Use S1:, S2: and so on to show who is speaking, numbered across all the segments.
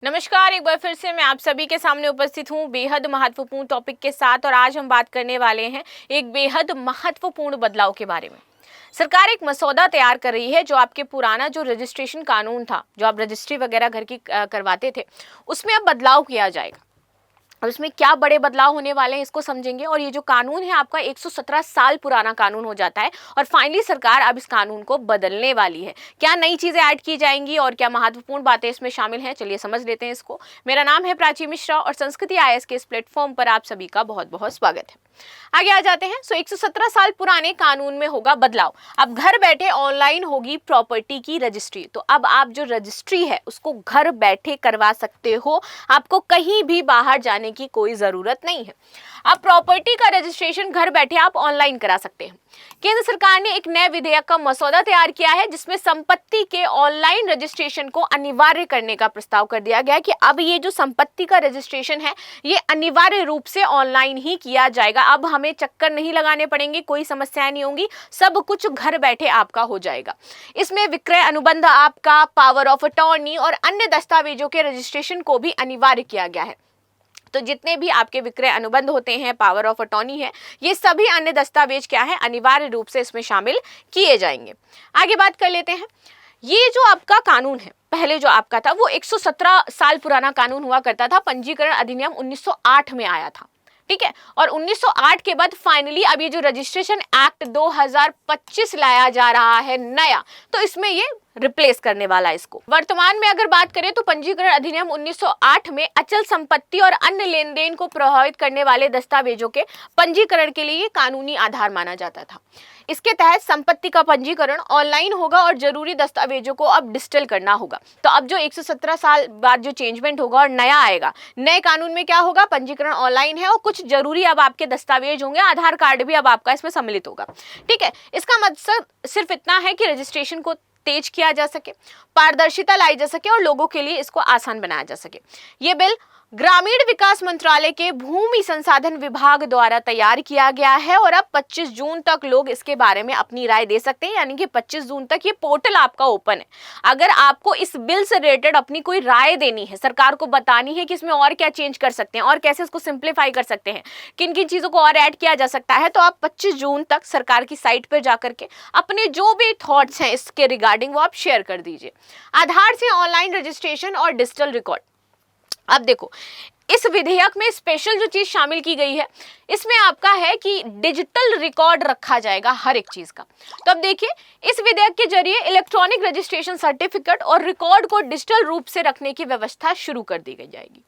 S1: नमस्कार, एक बार फिर से मैं आप सभी के सामने उपस्थित हूँ बेहद महत्वपूर्ण टॉपिक के साथ। और आज हम बात करने वाले हैं एक बेहद महत्वपूर्ण बदलाव के बारे में। सरकार एक मसौदा तैयार कर रही है जो आपके पुराना जो रजिस्ट्रेशन कानून था, जो आप रजिस्ट्री वगैरह घर की करवाते थे, उसमें अब बदलाव किया जाएगा। और इसमें क्या बड़े बदलाव होने वाले हैं इसको समझेंगे। और ये जो कानून है आपका 117 साल पुराना कानून हो जाता है और फाइनली सरकार अब इस कानून को बदलने वाली है। क्या नई चीजें ऐड की जाएंगी और क्या महत्वपूर्ण बातें इसमें शामिल हैं, चलिए समझ लेते हैं इसको। मेरा नाम है प्राची मिश्रा और संस्कृति आईएएस के इस प्लेटफॉर्म पर आप सभी का बहुत बहुत स्वागत है। आगे आ जाते हैं। 117 साल पुराने कानून में होगा बदलाव। अब घर बैठे ऑनलाइन होगी प्रॉपर्टी की रजिस्ट्री। तो अब आप जो रजिस्ट्री है उसको घर बैठे करवा सकते हो, आपको कहीं भी बाहर जाने की कोई जरूरत नहीं है। अब प्रॉपर्टी का रजिस्ट्रेशन घर बैठे आप ऑनलाइन करा सकते हैं। केंद्र सरकार ने एक नए विधेयक का मसौदा तैयार किया है जिसमें संपत्ति के ऑनलाइन रजिस्ट्रेशन को अनिवार्य करने का प्रस्ताव कर दिया गया है कि अब ये जो संपत्ति का रजिस्ट्रेशन है ये अनिवार्य रूप से ऑनलाइन ही किया जाएगा। अब हमें चक्कर नहीं लगाने पड़ेंगे, कोई समस्याएं नहीं होंगी, सब कुछ घर बैठे आपका हो जाएगा। इसमें विक्रय अनुबंध, आपका पावर ऑफ अटॉर्नी और अन्य दस्तावेजों के रजिस्ट्रेशन को भी अनिवार्य किया गया है। तो जितने भी आपके विक्रय अनुबंध होते हैं, पावर ऑफ अटॉर्नी है, ये सभी अन्य दस्तावेज क्या है, अनिवार्य रूप से इसमें शामिल किए जाएंगे। आगे बात कर लेते हैं। ये जो आपका कानून है, पहले जो आपका था वो 117 साल पुराना कानून हुआ करता था। पंजीकरण अधिनियम 1908 में आया था, ठीक है। और 1908 के बाद फाइनली अब ये जो रजिस्ट्रेशन एक्ट 2025 लाया जा रहा है नया, तो इसमें ये रिप्लेस करने वाला है इसको। वर्तमान में अगर बात करें तो पंजीकरण अधिनियम 1908 में अचल संपत्ति और अन्य लेन देन को प्रभावित करने वाले दस्तावेजों के पंजीकरण के लिए कानूनी आधार माना जाता था। इसके तहत संपत्ति का पंजीकरण ऑनलाइन होगा और जरूरी दस्तावेजों को अब डिजिटल करना होगा। तो अब जो 117 साल बाद जो चेंजमेंट होगा और नया आएगा, नए कानून में क्या होगा, पंजीकरण ऑनलाइन है और कुछ जरूरी अब आपके दस्तावेज होंगे, आधार कार्ड भी अब आपका इसमें सम्मिलित होगा, ठीक है। इसका मकसद सिर्फ इतना है कि रजिस्ट्रेशन को तेज किया जा सके, पारदर्शिता लाई जा सके और लोगों के लिए इसको आसान बनाया जा सके। ये बिल ग्रामीण विकास मंत्रालय के भूमि संसाधन विभाग द्वारा तैयार किया गया है और अब 25 जून तक लोग इसके बारे में अपनी राय दे सकते हैं। यानी कि 25 जून तक ये पोर्टल आपका ओपन है। अगर आपको इस बिल से रिलेटेड अपनी कोई राय देनी है, सरकार को बतानी है कि इसमें और क्या चेंज कर सकते हैं और कैसे इसको सिंप्लीफाई कर सकते हैं, किन किन चीजों को और ऐड किया जा सकता है, तो आप 25 जून तक सरकार की साइट पर जाकर के अपने जो भी थॉट्स हैं इसके रिगार्डिंग वो आप शेयर कर दीजिए। आधार से ऑनलाइन रजिस्ट्रेशन और डिजिटल रिकॉर्ड। अब देखो, इस विधेयक में स्पेशल जो चीज शामिल की गई है, इसमें आपका है कि डिजिटल रिकॉर्ड रखा जाएगा हर एक चीज का। तो अब देखिए, इस विधेयक के जरिए इलेक्ट्रॉनिक रजिस्ट्रेशन सर्टिफिकेट और रिकॉर्ड को डिजिटल रूप से रखने की व्यवस्था शुरू कर दी जाएगी।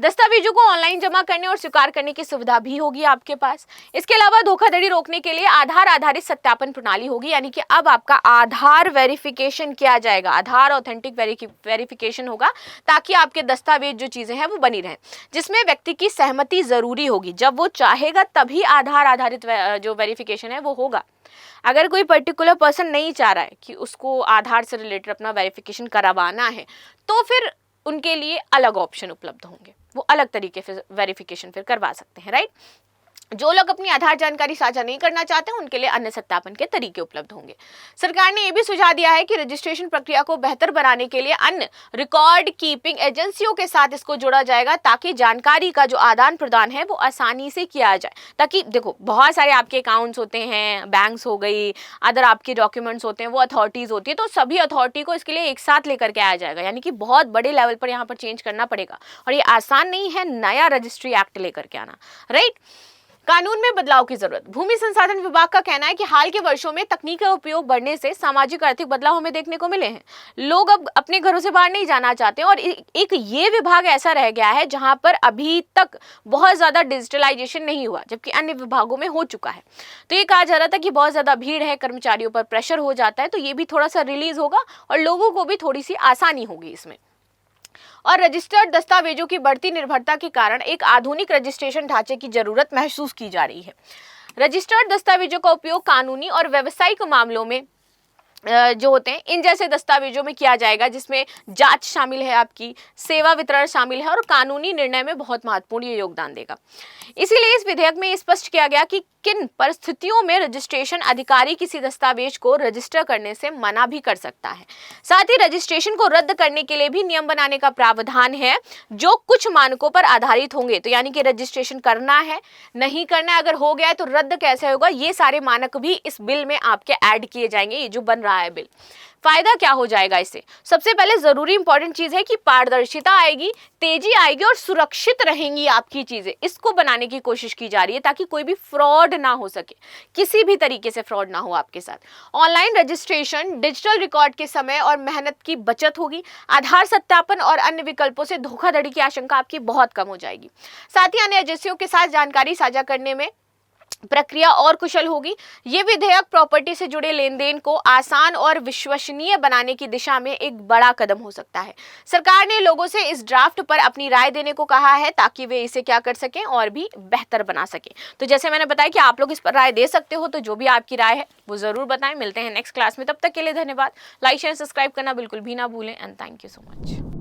S1: दस्तावेजों को ऑनलाइन जमा करने और स्वीकार करने की सुविधा भी होगी आपके पास। इसके अलावा धोखाधड़ी रोकने के लिए आधार आधारित सत्यापन प्रणाली होगी। यानी कि अब आपका आधार वेरिफिकेशन किया जाएगा, आधार ऑथेंटिक वेरिफिकेशन होगा, ताकि आपके दस्तावेज जो चीजें हैं वो बनी रहें, जिसमें व्यक्ति की सहमति जरूरी होगी। जब वो चाहेगा तभी आधार आधारित जो वेरिफिकेशन है वो होगा। अगर कोई पर्टिकुलर पर्सन नहीं चाह रहा है कि उसको आधार से रिलेटेड अपना वेरिफिकेशन करवाना है, तो फिर उनके लिए अलग ऑप्शन उपलब्ध होंगे, वो अलग तरीके से वेरिफिकेशन फिर करवा सकते हैं, राइट। जो लोग अपनी आधार जानकारी साझा नहीं करना चाहते हैं उनके लिए अन्य सत्यापन के तरीके उपलब्ध होंगे। सरकार ने यह भी सुझाव दिया है कि रजिस्ट्रेशन प्रक्रिया को बेहतर बनाने के लिए अन्य रिकॉर्ड कीपिंग एजेंसियों के साथ इसको जोड़ा जाएगा, ताकि जानकारी का जो आदान प्रदान है वो आसानी से किया जाए। ताकि देखो, बहुत सारे आपके अकाउंट्स होते हैं, बैंक्स हो गई, अदर आपके डॉक्यूमेंट्स होते हैं, वो अथॉरिटीज होती है, तो सभी अथॉरिटी को इसके लिए एक साथ लेकर के आया जाएगा। यानी कि बहुत बड़े लेवल पर यहाँ पर चेंज करना पड़ेगा और ये आसान नहीं है नया रजिस्ट्री एक्ट लेकर के आना, राइट। कानून में बदलाव की जरूरत। भूमि संसाधन विभाग का कहना है कि हाल के वर्षों में तकनीक का उपयोग बढ़ने से सामाजिक आर्थिक बदलाव हमें देखने को मिले हैं। लोग अब अपने घरों से बाहर नहीं जाना चाहते और एक ये विभाग ऐसा रह गया है जहां पर अभी तक बहुत ज्यादा डिजिटलाइजेशन नहीं हुआ, जबकि अन्य विभागों में हो चुका है। तो ये कहा जा रहा था कि बहुत ज्यादा भीड़ है, कर्मचारियों पर प्रेशर हो जाता है, तो ये भी थोड़ा सा रिलीज होगा और लोगों को भी थोड़ी सी आसानी होगी इसमें। और रजिस्टर्ड दस्तावेजों की बढ़ती निर्भरता के कारण एक आधुनिक रजिस्ट्रेशन ढांचे की जरूरत महसूस की जा रही है। रजिस्टर्ड दस्तावेजों का उपयोग कानूनी और व्यावसायिक मामलों में जो होते हैं इन जैसे दस्तावेजों में किया जाएगा, जिसमें जांच शामिल है, आपकी सेवा वितरण शामिल है और कानूनी निर्णय में बहुत महत्वपूर्ण ये योगदान देगा। इसीलिए इस विधेयक में स्पष्ट किया गया कि किन परिस्थितियों में रजिस्ट्रेशन अधिकारी किसी दस्तावेज को रजिस्टर करने से मना भी कर सकता है। साथ ही रजिस्ट्रेशन को रद्द करने के लिए भी नियम बनाने का प्रावधान है, जो कुछ मानकों पर आधारित होंगे। तो यानी कि रजिस्ट्रेशन करना है, नहीं करना है, अगर हो गया है तो रद्द कैसे होगा, ये सारे मानक भी इस बिल में आपके ऐड किए जाएंगे। ये जो बन रहा है बिल, फायदा क्या हो जाएगा इससे? सबसे पहले जरूरी इंपॉर्टेंट चीज है कि पारदर्शिता आएगी, तेजी आएगी और सुरक्षित रहेंगी आपकी चीजें। इसको बनाने की कोशिश की जा रही है ताकि कोई भी फ्रॉड ना हो सके, किसी भी तरीके से फ्रॉड ना हो आपके साथ। ऑनलाइन रजिस्ट्रेशन, डिजिटल रिकॉर्ड के समय और मेहनत की बचत होगी। आधार सत्यापन और अन्य विकल्पों से धोखाधड़ी की आशंका आपकी बहुत कम हो जाएगी। साथ ही अन्य एजेंसियों के साथ जानकारी साझा करने में प्रक्रिया और कुशल होगी। ये विधेयक प्रॉपर्टी से जुड़े लेन देन को आसान और विश्वसनीय बनाने की दिशा में एक बड़ा कदम हो सकता है। सरकार ने लोगों से इस ड्राफ्ट पर अपनी राय देने को कहा है ताकि वे इसे क्या कर सकें और भी बेहतर बना सकें। तो जैसे मैंने बताया कि आप लोग इस पर राय दे सकते हो, तो जो भी आपकी राय है वो जरूर बताएं। मिलते हैं नेक्स्ट क्लास में, तब तक के लिए धन्यवाद। लाइक शेयर सब्सक्राइब करना बिल्कुल भी ना भूलें and thank you so much.